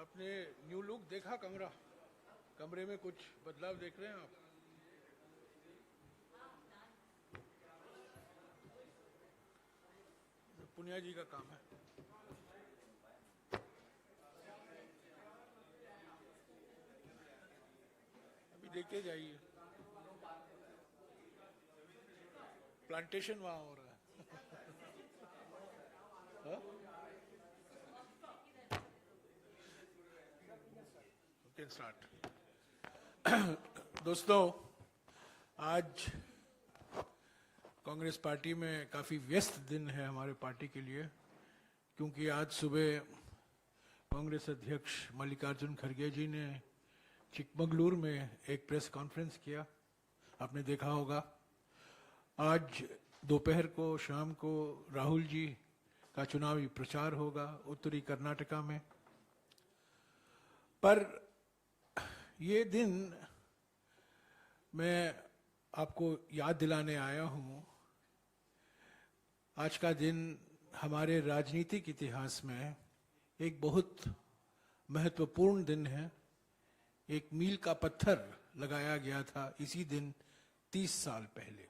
आपने new look देखा कमरे में कुछ बदलाव देख रहे हैं आप? पुनिया जी का काम है। अभी देखते जाइए, प्लांटेशन वहां हो रहा है। Can start. दोस्तों, आज कांग्रेस पार्टी में काफ़ी व्यस्त दिन है हमारे पार्टी के लिए, क्योंकि आज सुबह कांग्रेस अध्यक्ष मल्लिकार्जुन खड़गे जी ने चिकमगलूर में एक प्रेस कॉन्फ्रेंस किया, आपने देखा होगा। आज दोपहर को शाम को राहुल जी का चुनावी प्रचार होगा उत्तरी कर्नाटका में। पर ये दिन मैं आपको याद दिलाने आया हूँ। आज का दिन हमारे राजनीतिक इतिहास में एक बहुत महत्वपूर्ण दिन है। एक मील का पत्थर लगाया गया था इसी दिन 30 साल पहले।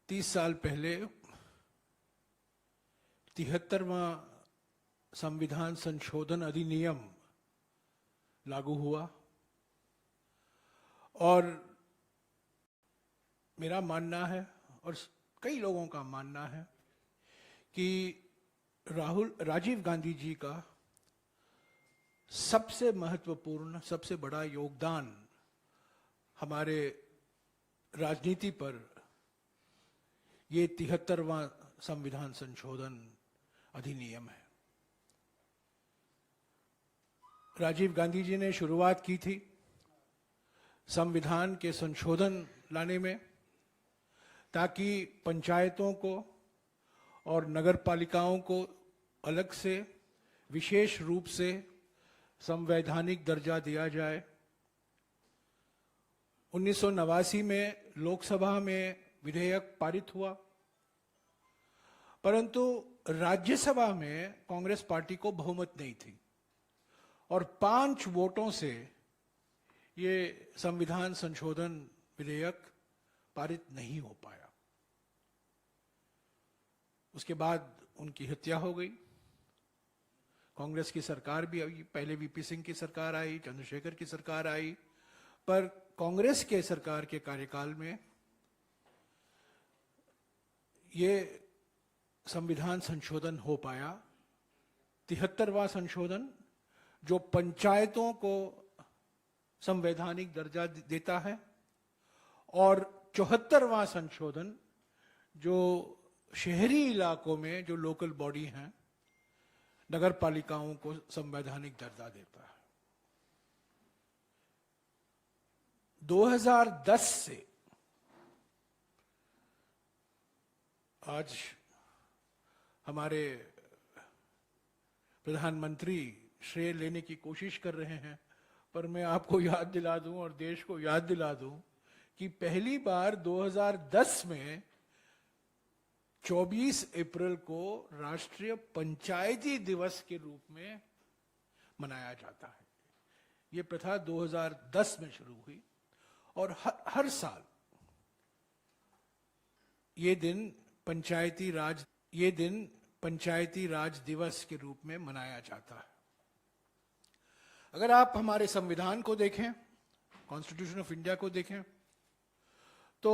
30 साल पहले 73वां संविधान संशोधन अधिनियम लागू हुआ और मेरा मानना है और कई लोगों का मानना है कि राजीव गांधी जी का सबसे महत्वपूर्ण, सबसे बड़ा योगदान हमारे राजनीति पर ये 73वां संविधान संशोधन अधिनियम है। राजीव गांधी जी ने शुरुआत की थी संविधान के संशोधन लाने में, ताकि पंचायतों को और नगर पालिकाओं को अलग से विशेष रूप से संवैधानिक दर्जा दिया जाए। 1989 में लोकसभा में विधेयक पारित हुआ, परंतु राज्यसभा में कांग्रेस पार्टी को बहुमत नहीं थी और 5 वोटों से ये संविधान संशोधन विधेयक पारित नहीं हो पाया। उसके बाद उनकी हत्या हो गई। कांग्रेस की सरकार भी आई, पहले वीपी सिंह की सरकार आई, चंद्रशेखर की सरकार आई, पर कांग्रेस के सरकार के कार्यकाल में ये संविधान संशोधन हो पाया। 73वां संशोधन जो पंचायतों को संवैधानिक दर्जा देता है और 74वां संशोधन जो शहरी इलाकों में जो लोकल बॉडी हैं, नगर पालिकाओं को संवैधानिक दर्जा देता है। 2010 से आज हमारे प्रधानमंत्री श्रेय लेने की कोशिश कर रहे हैं, पर मैं आपको याद दिला दूं और देश को याद दिला दूं कि पहली बार 2010 में 24 अप्रैल को राष्ट्रीय पंचायती दिवस के रूप में मनाया जाता है। ये प्रथा 2010 में शुरू हुई और हर साल ये दिन पंचायती राज दिवस के रूप में मनाया जाता है। अगर आप हमारे संविधान को देखें, कॉन्स्टिट्यूशन ऑफ इंडिया को देखें, तो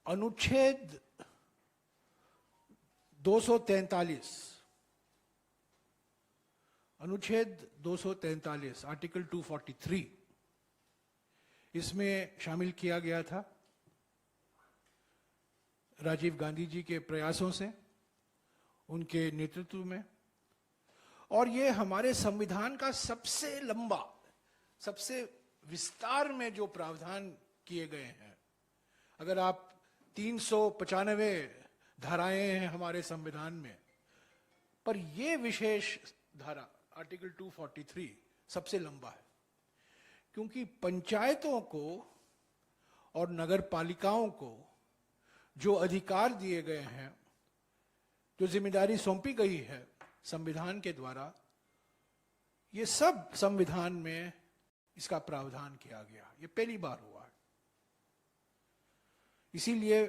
अनुच्छेद 243 आर्टिकल 243 इसमें शामिल किया गया था राजीव गांधी जी के प्रयासों से, उनके नेतृत्व में। और ये हमारे संविधान का सबसे लंबा, सबसे विस्तार में जो प्रावधान किए गए हैं। अगर आप 395 धाराएं हैं हमारे संविधान में, पर ये विशेष धारा आर्टिकल 243 सबसे लंबा है, क्योंकि पंचायतों को और नगर पालिकाओं को जो अधिकार दिए गए हैं, जो जिम्मेदारी सौंपी गई है संविधान के द्वारा, ये सब संविधान में इसका प्रावधान किया गया। ये पहली बार हुआ है। इसीलिए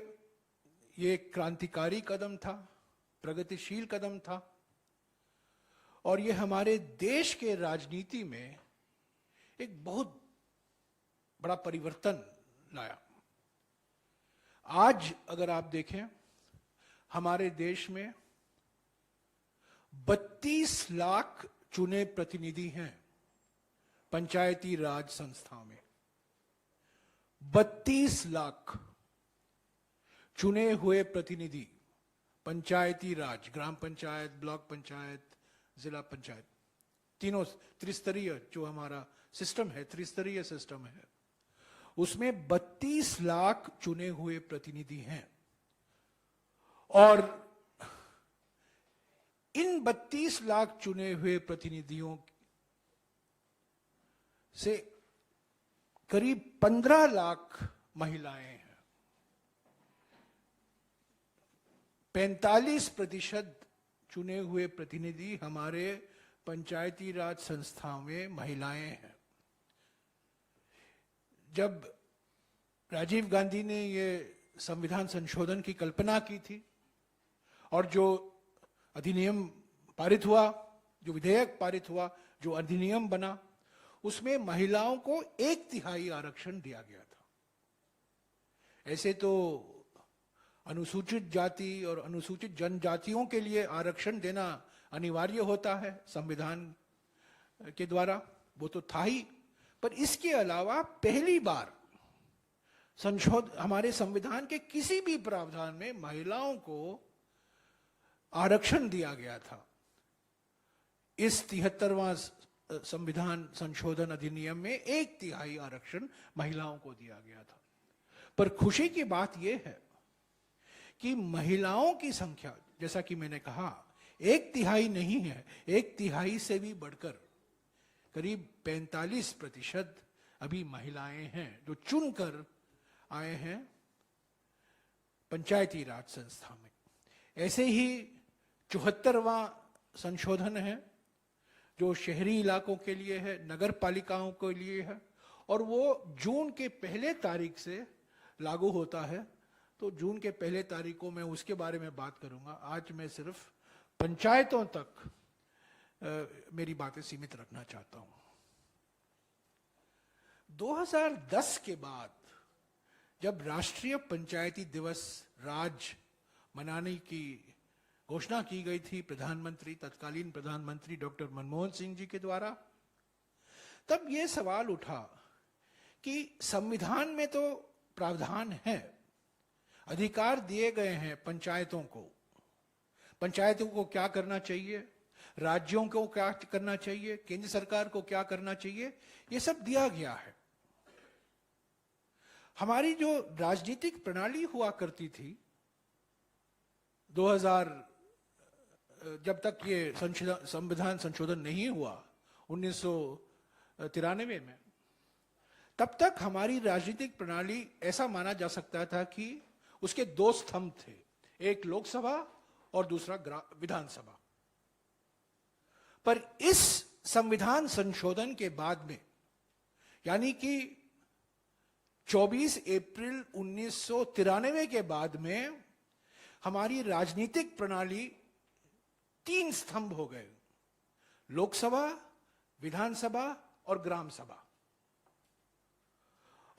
ये एक क्रांतिकारी कदम था, प्रगतिशील कदम था, और ये हमारे देश के राजनीति में एक बहुत बड़ा परिवर्तन लाया। आज अगर आप देखें, हमारे देश में 32 लाख चुने प्रतिनिधि हैं पंचायती राज संस्था में। 32 लाख चुने हुए प्रतिनिधि, पंचायती राज, ग्राम पंचायत, ब्लॉक पंचायत, जिला पंचायत, तीनों त्रिस्तरीय जो हमारा सिस्टम है, त्रिस्तरीय सिस्टम है, उसमें 32 लाख चुने हुए प्रतिनिधि हैं। और इन 32 लाख चुने हुए प्रतिनिधियों से करीब 15 लाख महिलाएं हैं। 45% चुने हुए प्रतिनिधि हमारे पंचायती राज संस्थाओं में महिलाएं हैं। जब राजीव गांधी ने ये संविधान संशोधन की कल्पना की थी और जो अधिनियम पारित हुआ, जो विधेयक पारित हुआ, जो अधिनियम बना, उसमें महिलाओं को 1/3 आरक्षण दिया गया था। ऐसे तो अनुसूचित जाति और अनुसूचित जनजातियों के लिए आरक्षण देना अनिवार्य होता है संविधान के द्वारा, वो तो था ही, पर इसके अलावा पहली बार हमारे संविधान के किसी भी प्रावधान में महिलाओं को आरक्षण दिया गया था। इस 73वां संविधान संशोधन अधिनियम में 1/3 आरक्षण महिलाओं को दिया गया था। पर खुशी की बात यह है कि महिलाओं की संख्या, जैसा कि मैंने कहा, 1/3 नहीं है, 1/3 से भी बढ़कर करीब 45% अभी महिलाएं हैं जो चुनकर आए हैं पंचायती राज संस्था में। ऐसे ही 74वां संशोधन है जो शहरी इलाकों के लिए है, नगर पालिकाओं के लिए है, और वो जून के पहले तारीख से लागू होता है। तो जून के पहले तारीखों में उसके बारे में बात करूंगा। आज मैं सिर्फ पंचायतों तक मेरी बातें सीमित रखना चाहता हूं। 2010 के बाद जब राष्ट्रीय पंचायती दिवस राज मनाने की घोषणा की गई थी प्रधानमंत्री, तत्कालीन प्रधानमंत्री डॉक्टर मनमोहन सिंह जी के द्वारा, तब यह सवाल उठा कि संविधान में तो प्रावधान है, अधिकार दिए गए हैं पंचायतों को, पंचायतों को क्या करना चाहिए, राज्यों को क्या करना चाहिए, केंद्र सरकार को क्या करना चाहिए, ये सब दिया गया है। हमारी जो राजनीतिक प्रणाली हुआ करती थी 2000, जब तक ये संविधान संशोधन नहीं हुआ 1993 में, तब तक हमारी राजनीतिक प्रणाली ऐसा माना जा सकता था कि उसके 2 स्तंभ थे, एक लोकसभा और दूसरा विधानसभा। पर इस संविधान संशोधन के बाद में, यानी कि 24 अप्रैल 1993 के बाद में, हमारी राजनीतिक प्रणाली 3 स्तंभ हो गए, लोकसभा, विधानसभा और ग्राम सभा।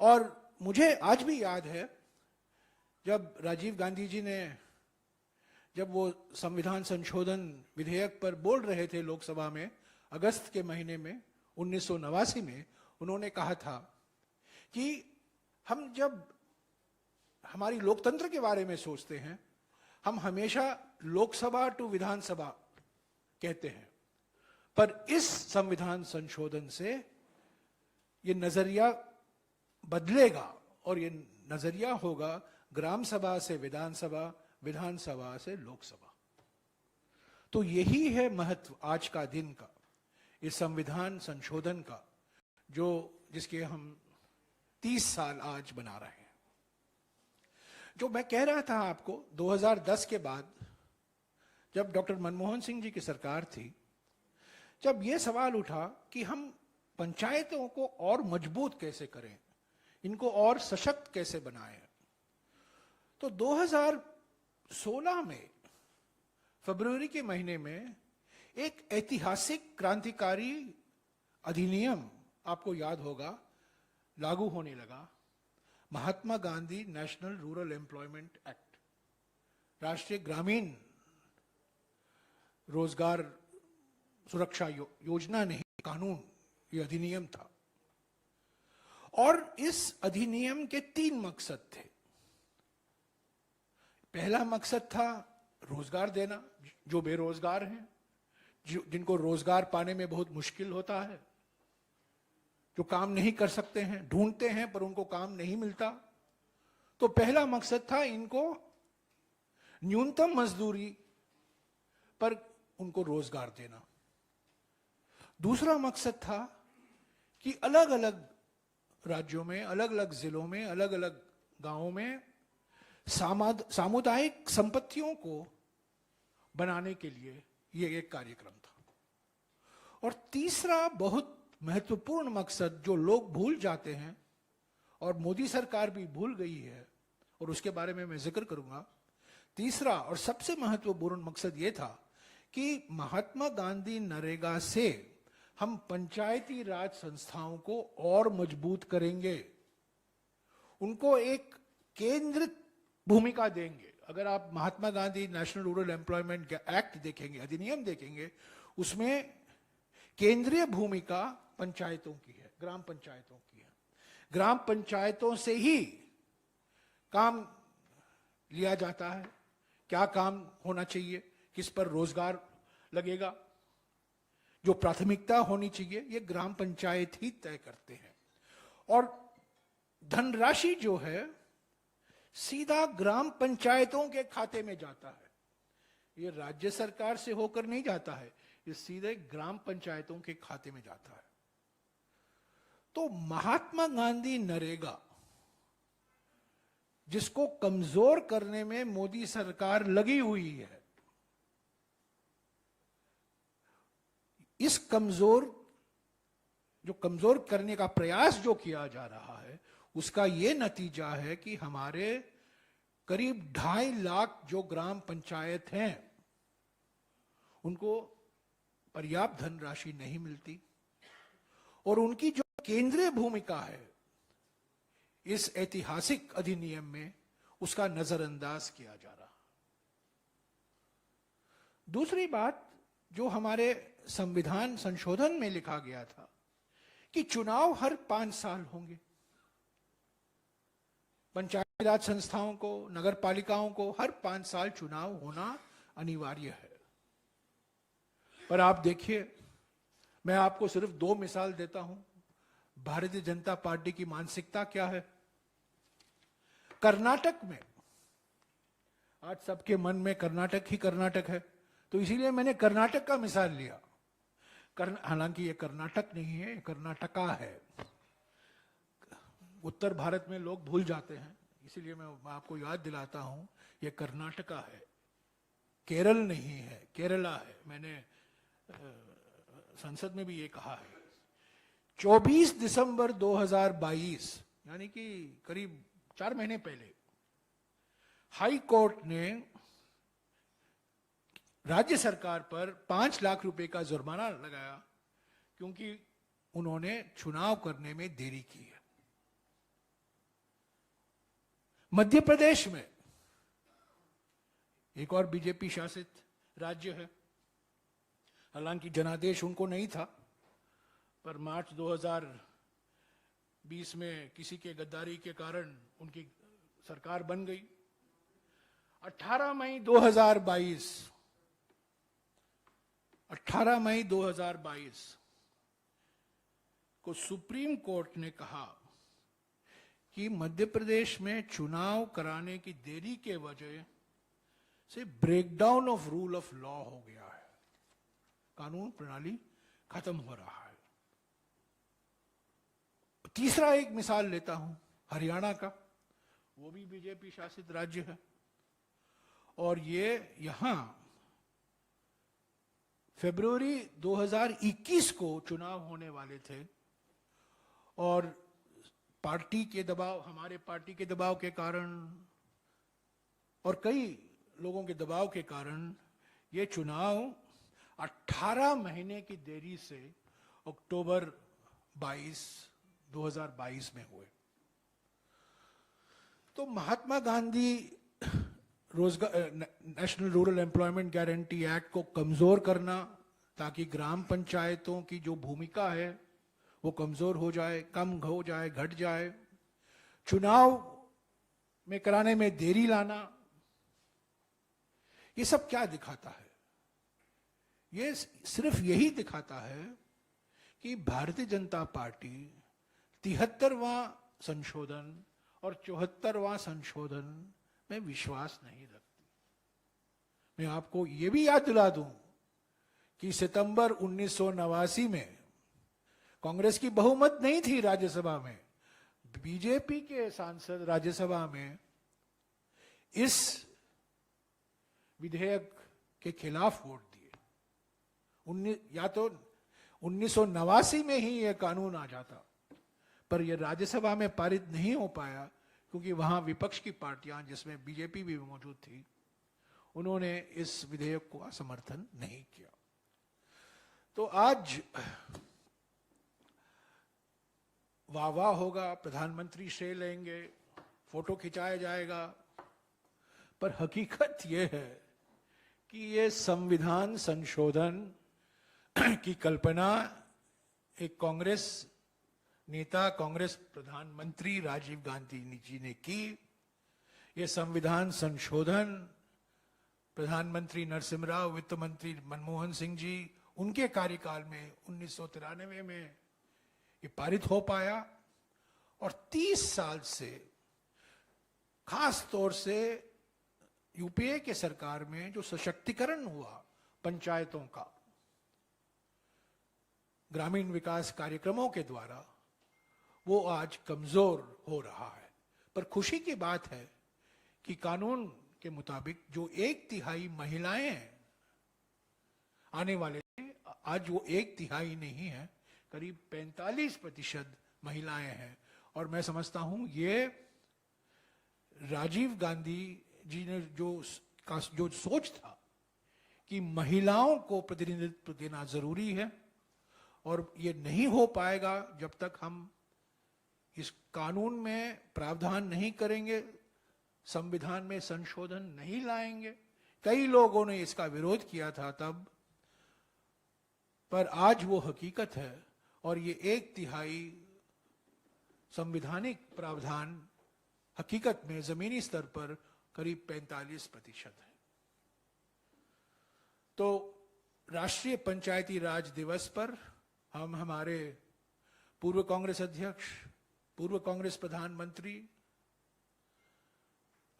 और मुझे आज भी याद है जब राजीव गांधी जी ने, जब वो संविधान संशोधन विधेयक पर बोल रहे थे लोकसभा में अगस्त के महीने में 1989 में, उन्होंने कहा था कि हम जब हमारी लोकतंत्र के बारे में सोचते हैं, हम हमेशा लोकसभा टू विधानसभा कहते हैं, पर इस संविधान संशोधन से ये नजरिया बदलेगा और ये नजरिया होगा ग्राम सभा से विधानसभा, विधानसभा से लोकसभा। तो यही है महत्व आज का दिन का, इस संविधान संशोधन का, जो जिसके हम 30 साल आज बना रहे हैं। जो मैं कह रहा था आपको, 2010 के बाद जब डॉक्टर मनमोहन सिंह जी की सरकार थी, जब यह सवाल उठा कि हम पंचायतों को और मजबूत कैसे करें, इनको और सशक्त कैसे बनाएं, तो 2016 में फरवरी के महीने में एक ऐतिहासिक क्रांतिकारी अधिनियम, आपको याद होगा, लागू होने लगा। Mahatma Gandhi national rural employment act, राष्ट्रीय ग्रामीण रोजगार सुरक्षा योजना नहीं, कानून, ये अधिनियम था। और इस अधिनियम के 3 मकसद थे। पहला मकसद था रोजगार देना, जो बेरोजगार हैं, जिनको रोजगार पाने में बहुत मुश्किल होता है, जो काम नहीं कर सकते हैं, ढूंढते हैं पर उनको काम नहीं मिलता। तो पहला मकसद था इनको न्यूनतम मजदूरी पर उनको रोजगार देना। दूसरा मकसद था कि अलग अलग राज्यों में, अलग अलग जिलों में, अलग अलग गांवों में सामुदायिक संपत्तियों को बनाने के लिए यह एक कार्यक्रम था। और तीसरा बहुत महत्वपूर्ण मकसद जो लोग भूल जाते हैं और मोदी सरकार भी भूल गई है, और उसके बारे में मैं जिक्र करूंगा, तीसरा और सबसे महत्वपूर्ण मकसद यह था कि महात्मा गांधी नरेगा से हम पंचायती राज संस्थाओं को और मजबूत करेंगे, उनको एक केंद्रित भूमिका देंगे। अगर आप Mahatma Gandhi national rural employment act देखेंगे, अधिनियम देखेंगे, उसमें केंद्रीय भूमिका पंचायतों की है, ग्राम पंचायतों की है। ग्राम पंचायतों से ही काम लिया जाता है, क्या काम होना चाहिए, किस पर रोजगार लगेगा, जो प्राथमिकता होनी चाहिए, ये ग्राम पंचायत ही तय करते हैं। और धनराशि जो है सीधा ग्राम पंचायतों के खाते में जाता है, ये राज्य सरकार से होकर नहीं जाता है, ये सीधे ग्राम पंचायतों के खाते में जाता है। तो महात्मा गांधी नरेगा, जिसको कमजोर करने में मोदी सरकार लगी हुई है, इस कमजोर करने का प्रयास जो किया जा रहा है, उसका यह नतीजा है कि हमारे करीब 2.5 लाख जो ग्राम पंचायत हैं, उनको पर्याप्त धनराशि नहीं मिलती, और उनकी जो केंद्रीय भूमिका है इस ऐतिहासिक अधिनियम में, उसका नजरअंदाज किया जा रहा। दूसरी बात, जो हमारे संविधान संशोधन में लिखा गया था कि चुनाव हर 5 साल होंगे, पंचायती राज संस्थाओं को, नगर पालिकाओं को हर 5 साल चुनाव होना अनिवार्य है। पर आप देखिए, मैं आपको सिर्फ 2 मिसाल देता हूं। भारतीय जनता पार्टी की मानसिकता क्या है। कर्नाटक में, आज सबके मन में कर्नाटक ही कर्नाटक है, तो इसीलिए मैंने कर्नाटक का मिसाल लिया। हालांकि ये कर्नाटक नहीं है, ये कर्नाटका है। उत्तर भारत में लोग भूल जाते हैं, इसीलिए मैं आपको याद दिलाता हूं, ये कर्नाटका है, केरल नहीं है, केरला है। मैंने संसद में भी ये कहा है। 24 दिसंबर 2022, यानी कि करीब 4 महीने पहले, हाई कोर्ट ने राज्य सरकार पर 5 लाख रुपए का जुर्माना लगाया, क्योंकि उन्होंने चुनाव करने में देरी की है। मध्य प्रदेश में, एक और बीजेपी शासित राज्य है, हालांकि जनादेश उनको नहीं था, पर मार्च 2020 में किसी के गद्दारी के कारण उनकी सरकार बन गई। 18 मई 2022 को सुप्रीम कोर्ट ने कहा कि मध्य प्रदेश में चुनाव कराने की देरी के वजह से breakdown of rule of law हो गया है, कानून प्रणाली खत्म हो रहा है। तीसरा एक मिसाल लेता हूं, हरियाणा का, वो भी बीजेपी शासित राज्य है, और ये यहां फरवरी 2021 को चुनाव होने वाले थे और पार्टी के दबाव, हमारे पार्टी के दबाव के कारण और कई लोगों के दबाव के कारण ये चुनाव 18 महीने की देरी से अक्टूबर 2022 में हुए। तो Mahatma Gandhi national rural employment guarantee act को कमजोर करना ताकि ग्राम पंचायतों की जो भूमिका है वो कमजोर हो जाए, कम हो जाए, घट जाए, चुनाव में कराने में देरी लाना, ये सब क्या दिखाता है? ये सिर्फ यही दिखाता है कि भारतीय जनता पार्टी 73वां संशोधन और 74वां संशोधन में विश्वास नहीं रखती। मैं आपको यह भी याद दिला दूं कि सितंबर 1989 में कांग्रेस की बहुमत नहीं थी राज्यसभा में, बीजेपी के सांसद राज्यसभा में इस विधेयक के खिलाफ वोट दिए। या तो 1989 में ही यह कानून आ जाता, पर यह राज्यसभा में पारित नहीं हो पाया क्योंकि वहां विपक्ष की पार्टियां, जिसमें बीजेपी भी मौजूद थी, उन्होंने इस विधेयक को समर्थन नहीं किया। तो आज वाह होगा, प्रधानमंत्री श्रेय लेंगे, फोटो खिंचाया जाएगा, पर हकीकत यह है कि यह संविधान संशोधन की कल्पना एक कांग्रेस नेता, कांग्रेस प्रधानमंत्री राजीव गांधी जी ने की। यह संविधान संशोधन प्रधानमंत्री नरसिम्हा राव, वित्त मंत्री मनमोहन सिंह जी, उनके कार्यकाल में 1993 में ये पारित हो पाया और 30 साल से, खास तौर से यूपीए के सरकार में जो सशक्तिकरण हुआ पंचायतों का ग्रामीण विकास कार्यक्रमों के द्वारा, वो आज कमजोर हो रहा है। पर खुशी की बात है कि कानून के मुताबिक जो 1/3 महिलाएं आने वाले थे, आज वो 1/3 नहीं है, करीब 45% महिलाएं हैं। और मैं समझता हूं ये राजीव गांधी जी ने जो सोच था कि महिलाओं को प्रतिनिधित्व देना जरूरी है, और ये नहीं हो पाएगा जब तक हम इस कानून में प्रावधान नहीं करेंगे, संविधान में संशोधन नहीं लाएंगे। कई लोगों ने इसका विरोध किया था तब, पर आज वो हकीकत है और ये 1/3 संवैधानिक प्रावधान हकीकत में जमीनी स्तर पर करीब 45% है। तो राष्ट्रीय पंचायती राज दिवस पर हम हमारे पूर्व कांग्रेस अध्यक्ष, पूर्व कांग्रेस प्रधानमंत्री,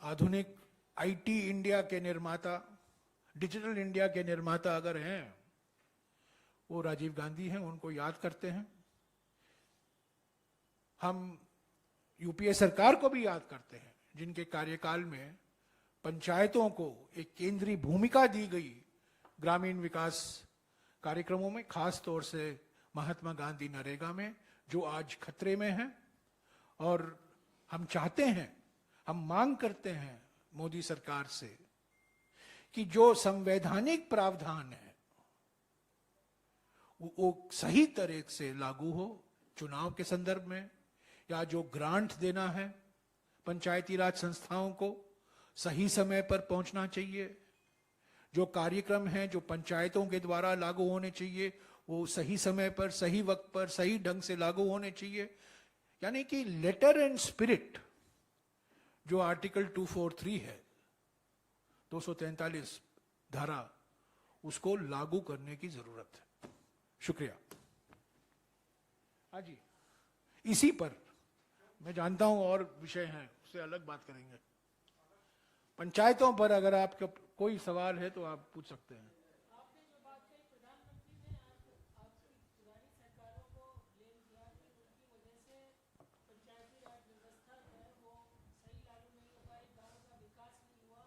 आधुनिक आईटी इंडिया के निर्माता, डिजिटल इंडिया के निर्माता अगर हैं, वो राजीव गांधी हैं, उनको याद करते हैं। हम यूपीए सरकार को भी याद करते हैं, जिनके कार्यकाल में पंचायतों को एक केंद्रीय भूमिका दी गई ग्रामीण विकास कार्यक्रमों में, खास तौर से महात्मा गांधी नरेगा में, जो आज खतरे में है। और हम चाहते हैं, हम मांग करते हैं मोदी सरकार से कि जो संवैधानिक प्रावधान है वो सही तरह से लागू हो। चुनाव के संदर्भ में या जो ग्रांट देना है पंचायती राज संस्थाओं को, सही समय पर पहुंचना चाहिए। जो कार्यक्रम हैं जो पंचायतों के द्वारा लागू होने चाहिए, वो सही समय पर, सही वक्त पर, सही ढंग से लागू होने चाहिए। यानी कि लेटर एंड स्पिरिट जो आर्टिकल 243 है, 243 धारा, उसको लागू करने की जरूरत है। शुक्रिया। हाँ जी, इसी पर मैं जानता हूं और विषय हैं, उससे अलग बात करेंगे। पंचायतों पर अगर आपका कोई सवाल है तो आप पूछ सकते हैं। आपने जो बात कही, प्रधानमंत्री ने आपकी पुरानी सरकारों को ब्लेम किया कि उनकी वजह से पंचायती राज व्यवस्था जो है वो सही लागू नहीं हो पाई, गांव का विकास नहीं हुआ,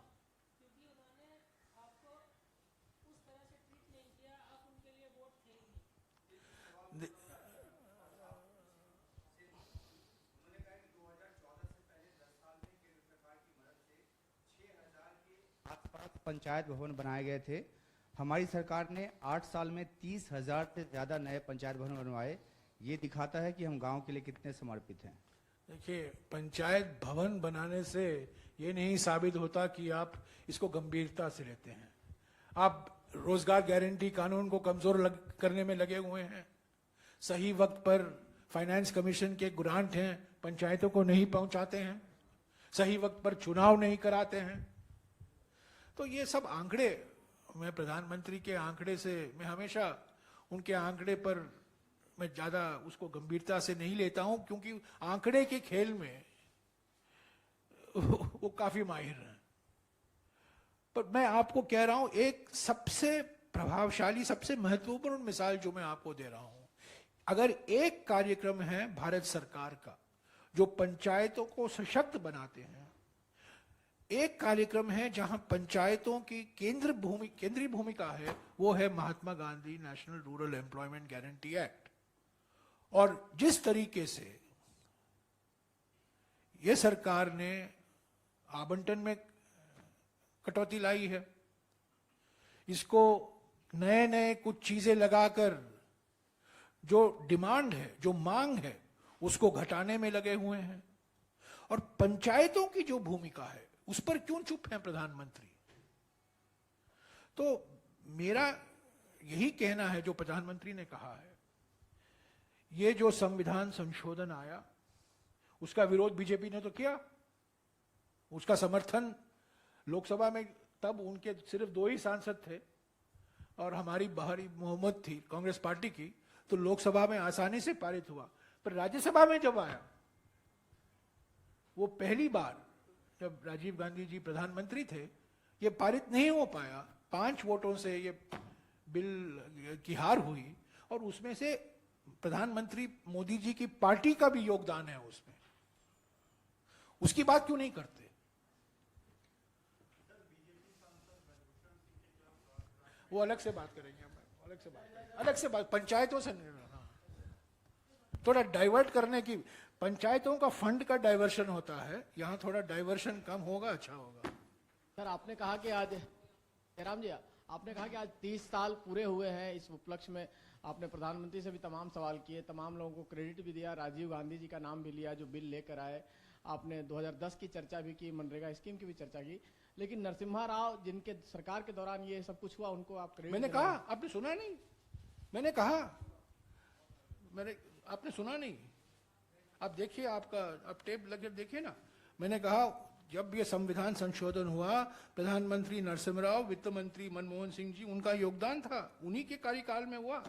क्योंकि उन्होंने आपको उस तरह से ट्रीट नहीं किया। आप पंचायत भवन बनाए गए थे। हमारी सरकार ने 8 साल में 30,000 से ज़्यादा नए पंचायत भवन बनवाए। ये दिखाता है कि हम गांव के लिए कितने समर्पित हैं। देखिए, पंचायत भवन बनाने से ये नहीं साबित होता कि आप इसको गंभीरता से लेते हैं। आप रोजगार गारंटी कानून को कमजोर करने में लगे हुए हैं। सही वक्त पर फाइनेंस कमीशन के ग्रांट हैं, पंचायतों को नहीं पहुंचाते हैं। सही वक्त पर चुनाव नहीं कराते हैं। तो ये सब आंकड़े, मैं प्रधानमंत्री के आंकड़े से, मैं हमेशा उनके आंकड़े पर मैं ज्यादा उसको गंभीरता से नहीं लेता हूं, क्योंकि आंकड़े के खेल में वो काफी माहिर हैं। पर मैं आपको कह रहा हूं, एक सबसे प्रभावशाली, सबसे महत्वपूर्ण मिसाल जो मैं आपको दे रहा हूं, अगर एक कार्यक्रम है भारत सरकार का जो पंचायतों को सशक्त बनाते हैं, एक कार्यक्रम है जहां पंचायतों की केंद्रीय भूमिका है, वो है Mahatma Gandhi national rural employment guarantee act. और जिस तरीके से ये सरकार ने आवंटन में कटौती लाई है, इसको नए नए कुछ चीजें लगाकर जो डिमांड है, जो मांग है, उसको घटाने में लगे हुए हैं। और पंचायतों की जो भूमिका है उस पर क्यों चुप है प्रधानमंत्री? तो मेरा यही कहना है, जो प्रधानमंत्री ने कहा है, ये जो संविधान संशोधन आया उसका विरोध बीजेपी ने तो किया, उसका समर्थन लोकसभा में तब उनके सिर्फ 2 ही सांसद थे और हमारी बहारी मोहम्मद थी कांग्रेस पार्टी की, तो लोकसभा में आसानी से पारित हुआ। पर राज्यसभा में जब आया, वो पहली बार जब राजीव गांधी जी प्रधानमंत्री थे, ये पारित नहीं हो पाया। 5 वोटों से ये बिल की हार हुई और उसमें से प्रधानमंत्री मोदी जी की पार्टी का भी योगदान है उसमें। उसकी बात क्यों नहीं करते? वो अलग से बात करेंगे, अलग से बात पंचायतों से नहीं। थोड़ा डाइवर्ट करने की, पंचायतों का फंड का डाइवर्शन होता है, यहां थोड़ा डाइवर्शन कम होगा, अच्छा होगा। सर, आपने कहा कि आज जयराम जी, आपने कहा कि आज 30 साल पूरे हुए हैं। इस उपलक्ष्य में आपने प्रधानमंत्री से भी तमाम सवाल किए, तमाम लोगों को क्रेडिट भी दिया, राजीव गांधी जी का नाम भी लिया जो बिल लेकर आए। आपने 2010 की चर्चा भी की, मनरेगा स्कीम की भी चर्चा की, लेकिन नरसिम्हा राव जिनके सरकार के दौरान ये सब कुछ हुआ, उनको आप क्रेडिट मैंने कहा, आपने सुना नहीं? मैंने कहा, आपने सुना नहीं? आप देखिए, आप टेप लगे देखिए ना। मैंने कहा जब ये संविधान संशोधन हुआ, प्रधानमंत्री नरसिम्हा राव, वित्त मंत्री मनमोहन सिंह जी, उनका योगदान था, उन्हीं के कार्यकाल में हुआ।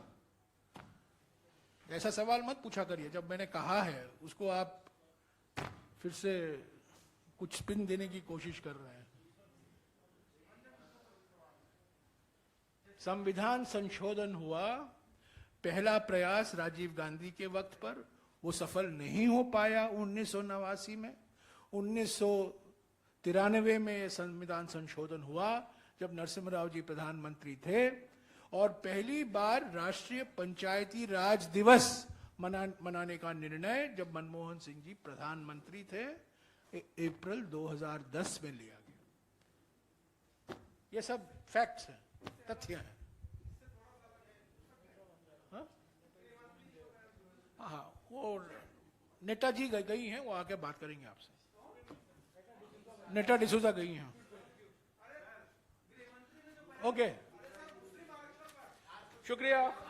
ऐसा सवाल मत पूछा करिए। जब मैंने कहा है उसको आप फिर से कुछ स्पिन देने की कोशिश कर रहे हैं। संविधान संशोधन हुआ, पहला प्रयास राजीव गांधी के वक्त पर, वो सफल नहीं हो पाया 1989 में। 1993 में संविधान संशोधन हुआ जब नरसिम्हा राव जी प्रधानमंत्री थे, और पहली बार राष्ट्रीय पंचायती राज दिवस मनाने का निर्णय जब मनमोहन सिंह जी प्रधानमंत्री थे, अप्रैल 2010 में लिया गया। ये सब फैक्ट्स हैं, तथ्य हैं। हाँ, वो नेताजी गई हैं, वो आके बात करेंगे आपसे। नेता डिसूजा गई हैं। ओके, शुक्रिया।